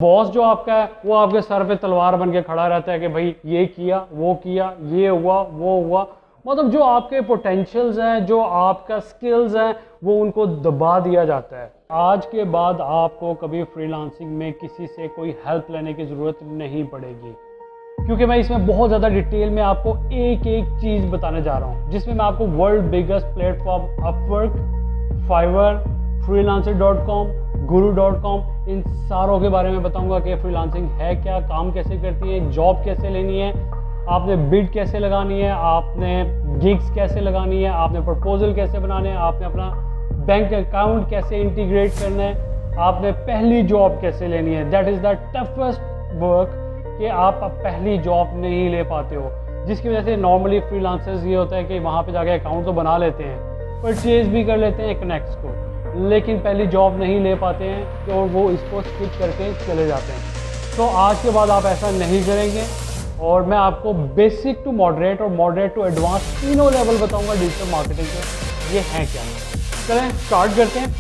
Boss जो आपका है वो आपके सर पे तलवार बन के खड़ा रहता है कि भाई ये किया, वो किया, ये हुआ, वो हुआ। मतलब जो आपके पोटेंशियल्स हैं, जो आपका स्किल्स हैं, वो उनको दबा दिया जाता है। आज के बाद आपको कभी फ्रीलांसिंग में किसी से कोई हेल्प लेने की ज़रूरत नहीं पड़ेगी, क्योंकि मैं इसमें बहुत ज़्यादा डिटेल में आपको एक एक चीज़ बताने जा रहा हूँ, जिसमें मैं आपको world biggest platform Upwork, Fiverr, freelancer.com, guru.com, इन सारों के बारे में बताऊंगा कि फ्रीलांसिंग है क्या, काम कैसे करती है, जॉब कैसे लेनी है, आपने बिड कैसे लगानी है, आपने गिग्स कैसे लगानी है, आपने प्रपोजल कैसे बनाने हैं, आपने अपना बैंक अकाउंट कैसे इंटीग्रेट करना है, आपने पहली जॉब कैसे लेनी है। That is the toughest work कि आप पहली जॉब नहीं ले पाते हो, जिसकी वजह से नॉर्मली फ्रीलांसर्स ये होता है कि वहाँ पे जाके अकाउंट तो बना लेते हैं, परचेज भी कर लेते हैं कनेक्ट्स को, लेकिन पहली जॉब नहीं ले पाते हैं तो वो इसको स्किप करके चले जाते हैं। तो आज के बाद आप ऐसा नहीं करेंगे और मैं आपको बेसिक टू मॉडरेट और मॉडरेट टू एडवांस तीनों लेवल बताऊंगा डिजिटल मार्केटिंग के। ये हैं क्या, चलें स्टार्ट करते हैं।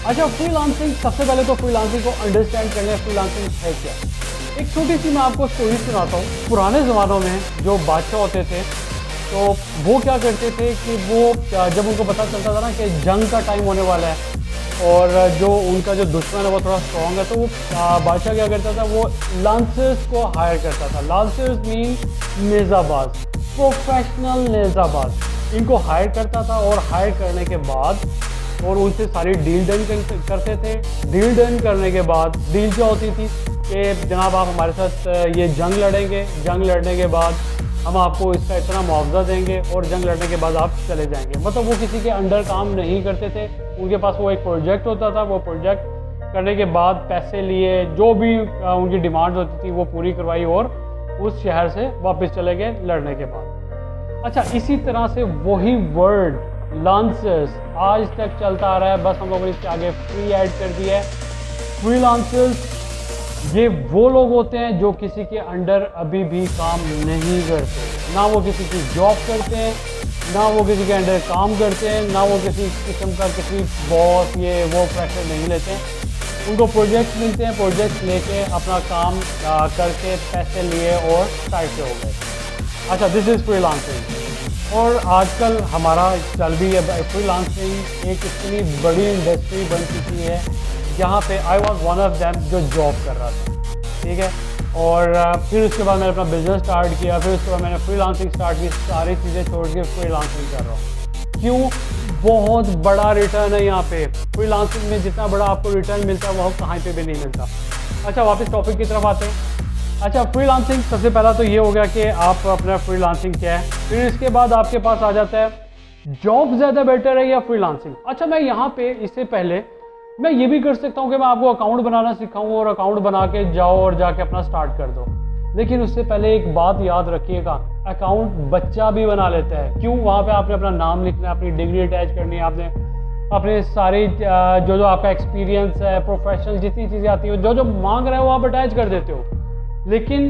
अच्छा, फ्रीलांसिंग, सबसे पहले तो फ्रीलांसिंग को अंडरस्टैंड करने फ्रीलांसिंग है क्या। एक छोटी सी मैं आपको स्टोरी सुनाता हूँ। पुराने ज़मानों में जो बादशाह होते थे तो वो क्या करते थे कि वो जब उनको पता चलता था ना कि जंग का टाइम होने वाला है और जो उनका जो दुश्मन है वो थोड़ा स्ट्रॉन्ग है, तो वो बादशाह क्या करता था, वो लांसर्स को हायर करता था। लांसर्स मीन नेज़ाबाज, प्रोफेशनल नेज़ाबाज, इनको हायर करता था और हायर करने के बाद और उनसे सारी डील डन करते थे। डील डन करने के बाद डील क्या होती थी कि जनाब आप हमारे साथ ये जंग लड़ेंगे, जंग लड़ने के बाद हम आपको इसका इतना मुआवजा देंगे और जंग लड़ने के बाद आप चले जाएंगे। मतलब वो किसी के अंडर काम नहीं करते थे, उनके पास वो एक प्रोजेक्ट होता था, वो प्रोजेक्ट करने के बाद पैसे लिए, जो भी उनकी डिमांड होती थी वो पूरी करवाई और उस शहर से वापस चले गए लड़ने के बाद। अच्छा, इसी तरह से वही वर्ड लांसर्स आज तक चलता आ रहा है, बस हम लोगों ने इसके आगे फ्री ऐड कर दिया है। फ्रीलांसर्स ये वो लोग होते हैं जो किसी के अंडर अभी भी काम नहीं करते, ना वो किसी की जॉब करते हैं, ना वो किसी के अंडर काम करते हैं, ना वो किसी किस्म का किसी बॉस ये वो प्रेशर नहीं लेते हैं। उनको प्रोजेक्ट मिलते हैं, प्रोजेक्ट लेके अपना काम करके पैसे लिए और साइड पे हो गए। अच्छा, दिस इज़ फ्रीलांसिंग। और आजकल हमारा चल भी है फ्रीलांसिंग एक इतनी बड़ी इंडस्ट्री बन चुकी है जहाँ पे I was one of them जो जॉब कर रहा था, ठीक है। और फिर उसके बाद मैंने अपना बिजनेस स्टार्ट किया, फिर उसके बाद मैंने फ्रीलांसिंग स्टार्ट की, सारी चीज़ें छोड़ के फ्रीलांसिंग कर रहा हूँ। क्यों? बहुत बड़ा रिटर्न है यहाँ पे। फ्रीलांसिंग में जितना बड़ा आपको रिटर्न मिलता है वो कहीं पे भी नहीं मिलता। अच्छा, वापस टॉपिक की तरफ आते हैं। अच्छा, फ्रीलांसिंग सबसे पहला तो ये हो गया कि आप अपना फ्रीलांसिंग क्या है। फिर इसके बाद आपके पास आ जाता है जॉब ज़्यादा बेटर है या फ्रीलांसिंग। अच्छा, मैं यहाँ पे इससे पहले मैं ये भी कर सकता हूँ कि मैं आपको अकाउंट बनाना सिखाऊँ और अकाउंट बना के जाओ और जाके अपना स्टार्ट कर दो, लेकिन उससे पहले एक बात याद रखिएगा, अकाउंट बच्चा भी बना लेता है। क्यों? वहाँ पे आपने अपना नाम लिखना है, अपनी डिग्री अटैच करनी है, आपने अपने सारी जो आपका एक्सपीरियंस है, प्रोफेशनल जितनी चीज़ें आती है, जो मांग रहे हो आप अटैच कर देते हो, लेकिन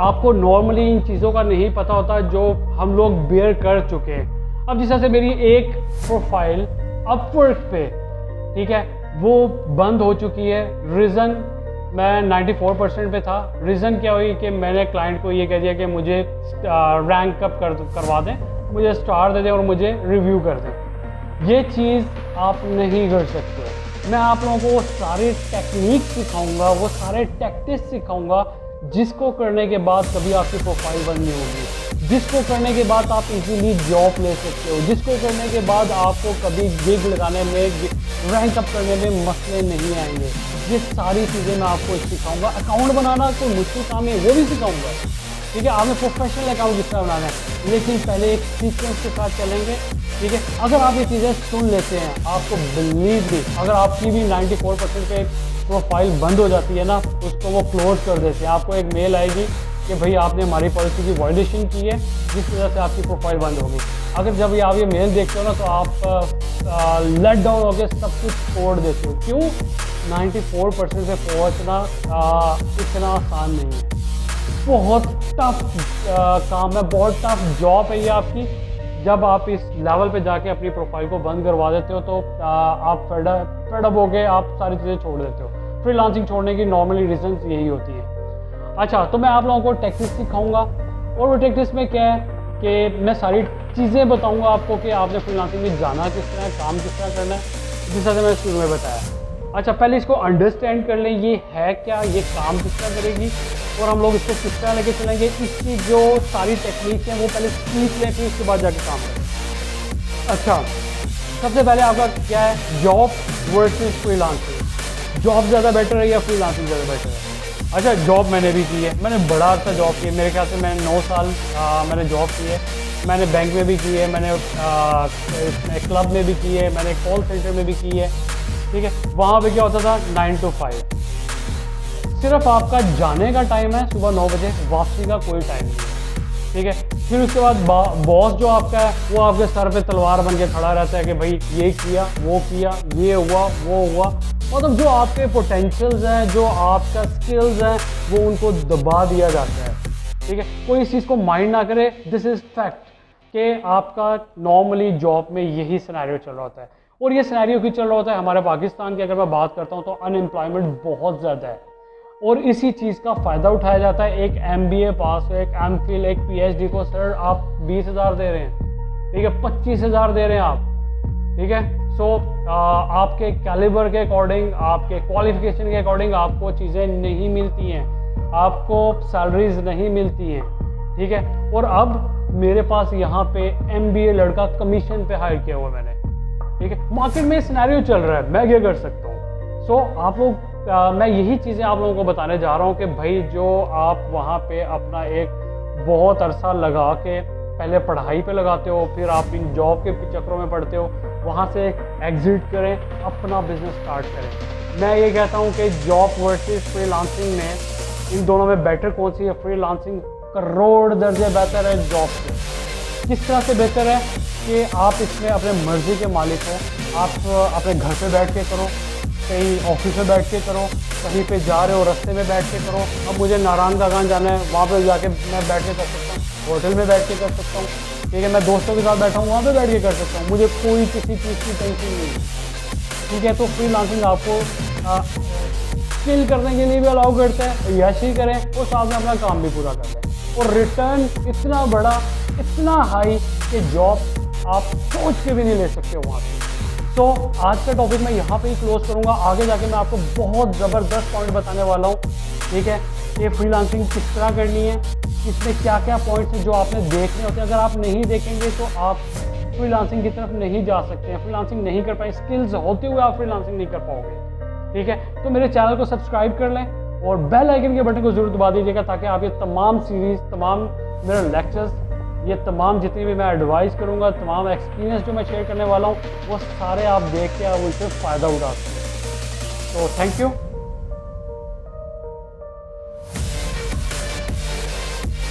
आपको नॉर्मली इन चीज़ों का नहीं पता होता जो हम लोग बेयर कर चुके हैं। अब जिस तरह से मेरी एक प्रोफाइल अपवर्क पे, ठीक है, वो बंद हो चुकी है। रीज़न, मैं 94% पे था। रीज़न क्या हुई कि मैंने क्लाइंट को ये कह दिया कि मुझे रैंक अप करवा दें, मुझे स्टार दे दें और मुझे रिव्यू कर दें। ये चीज़ आप नहीं कर सकते। मैं आप लोगों को वो सारे टेक्निक सिखाऊंगा, वो सारे टैक्टिक्स सिखाऊंगा जिसको करने के बाद कभी आपकी प्रोफाइल बंद नहीं होगी, जिसको करने के बाद आप इजीली जॉब ले सकते हो, जिसको करने के बाद आपको कभी गिग लगाने में, रैंक अप करने में मसले नहीं आएंगे। ये सारी चीज़ें मैं आपको सिखाऊंगा। अकाउंट बनाना कोई मुश्किल काम है, वो भी सिखाऊंगा, ठीक है। आपने प्रोफेशनल अकाउंट किस तरह बनाना है, लेकिन पहले एक सीक्वेंस के साथ चलेंगे, ठीक है। अगर आप ये चीज़ें सुन लेते हैं, आपको बिलीव भी, अगर आपकी भी 94% पे प्रोफाइल बंद हो जाती है ना, उसको वो क्लोज कर देते हैं। आपको एक मेल आएगी कि भाई आपने हमारी पॉलिसी की वायलेशन की है, जिस वजह से आपकी प्रोफाइल बंद होगी। अगर जब आप ये मेल देखते हो ना तो आप लेट डाउन होकर सब कुछ छोड़ देते हो। क्यों? 94% पे पहुँचना इतना आसान नहीं है, बहुत टफ काम है, बहुत टफ जॉब है ये आपकी। जब आप इस लेवल पे जाके अपनी प्रोफाइल को बंद करवा देते हो तो आप फेड अप हो गए, आप सारी चीज़ें छोड़ देते हो। फ्रीलांसिंग छोड़ने की नॉर्मली रीजन यही होती है। अच्छा, तो मैं आप लोगों को टेक्निक्स सिखाऊंगा, और वो टेक्निक्स में क्या है कि मैं सारी चीज़ें बताऊंगा आपको कि आपने फ्रीलांसिंग में जाना किस तरह है, काम किस तरह करना है, जिस तरह से मैंने शुरू में बताया। अच्छा, पहले इसको अंडरस्टैंड कर लें, ये है क्या, ये काम किस तरह करेगी, और हम लोग इसको किस तरह लेके चलेंगे। इसकी जो सारी टेक्निक्स हैं वो पहले सीख लें, फिर उसके बाद जाके काम करें। अच्छा, सबसे पहले आपका क्या है, जॉब वर्सेस फ्रीलांसिंग। जॉब ज़्यादा बेटर है या फ्रीलांसिंग ज़्यादा बेटर है? अच्छा, जॉब मैंने भी की है, मैंने बड़ा अर्सा जॉब की है, मेरे ख्याल से मैंने 9 साल मैंने जॉब की है। मैंने बैंक में भी की है, मैंने इसमें क्लब में भी की है, मैंने कॉल सेंटर में भी की है। ठीक है, वहाँ पे क्या होता था 9 to 5, सिर्फ आपका जाने का टाइम है सुबह 9 बजे, वापसी का कोई टाइम नहीं है। ठीक है, फिर उसके बाद बॉस जो आपका है वो आपके सर पे तलवार बन के खड़ा रहता है कि भाई ये किया, वो किया, ये हुआ, वो हुआ। मतलब जो आपके पोटेंशियल्स हैं, जो आपका स्किल्स हैं, वो उनको दबा दिया जाता है। ठीक है, कोई इस चीज़ को माइंड ना करे, दिस इज़ फैक्ट कि आपका नॉर्मली जॉब में यही सिनेरियो चल रहा होता है। और ये सिनेरियो क्यों चल रहा होता है? हमारे पाकिस्तान की अगर मैं बात करता हूँ तो अनएम्प्लॉयमेंट बहुत ज़्यादा है, और इसी चीज़ का फ़ायदा उठाया जाता है। एक MBA पास, एक MPhil, एक PhD को सर आप 20,000 दे रहे हैं, ठीक है, 25,000 दे रहे हैं आप। ठीक है, सो आपके कैलिबर के अकॉर्डिंग, आपके क्वालिफिकेशन के अकॉर्डिंग आपको चीज़ें नहीं मिलती हैं, आपको सैलरीज नहीं मिलती हैं। ठीक है, और अब मेरे पास यहाँ पे MBA लड़का कमीशन पे हायर किया हुआ मैंने। ठीक है, मार्केट में सिनेरियो चल रहा है, मैं क्या कर सकता हूँ? सो आप लोग मैं यही चीज़ें आप लोगों को बताने जा रहा हूँ कि भाई जो आप वहाँ पे अपना एक बहुत अरसा लगा के पहले पढ़ाई पे लगाते हो, फिर आप इन जॉब के चक्करों में पड़ते हो, वहाँ से एग्जिट करें, अपना बिजनेस स्टार्ट करें। मैं ये कहता हूँ कि जॉब वर्सेस फ्रीलांसिंग में इन दोनों में बेटर कौन सी है? फ्रीलांसिंग करोड़ दर्जे बेहतर है जॉब से। किस तरह से बेहतर है कि आप इसमें अपने मर्जी के मालिक हो, आप अपने घर पे बैठ के करो, कहीं ऑफिस में बैठ के करो, कहीं पे जा रहे हो रास्ते में बैठ के करो। अब मुझे नारायण दागान जाना है, वहाँ पे जाके मैं बैठ के कर सकता हूँ, होटल में बैठ के कर सकता हूँ। ठीक है, मैं दोस्तों के साथ बैठा हूँ, वहाँ पे बैठ के कर सकता हूँ, मुझे कोई किसी चीज़ की टेंशन नहीं है। ठीक है, तो फ्रीलांसिंग आपको चिल करने के लिए भी अलाउ करता है, यशी करें और साथ में अपना काम भी पूरा कर लें, और रिटर्न इतना बड़ा, इतना हाई कि जॉब आप सोच के भी नहीं ले सकते हो वहाँ से। तो आज का टॉपिक मैं यहाँ पे ही क्लोज करूँगा। आगे जाके मैं आपको बहुत ज़बरदस्त पॉइंट बताने वाला हूँ। ठीक है, ये फ्रीलांसिंग किस तरह करनी है, इसमें क्या क्या पॉइंट्स हैं जो आपने देखने होते हैं। अगर आप नहीं देखेंगे तो आप फ्रीलांसिंग की तरफ नहीं जा सकते हैं, फ्रीलांसिंग नहीं कर पाए, स्किल्स होते हुए आप फ्रीलांसिंग नहीं कर पाओगे। ठीक है, तो मेरे चैनल को सब्सक्राइब कर लें और बेल आइकन के बटन को जरूर दबा दीजिएगा, ताकि आप ये तमाम सीरीज़, तमाम मेरे लेक्चर्स, ये तमाम जितनी भी मैं एडवाइस करूँगा, तमाम एक्सपीरियंस जो मैं शेयर करने वाला हूँ, वो सारे आप देख के आप उनसे फ़ायदा उठा सकते हैं। तो थैंक यू।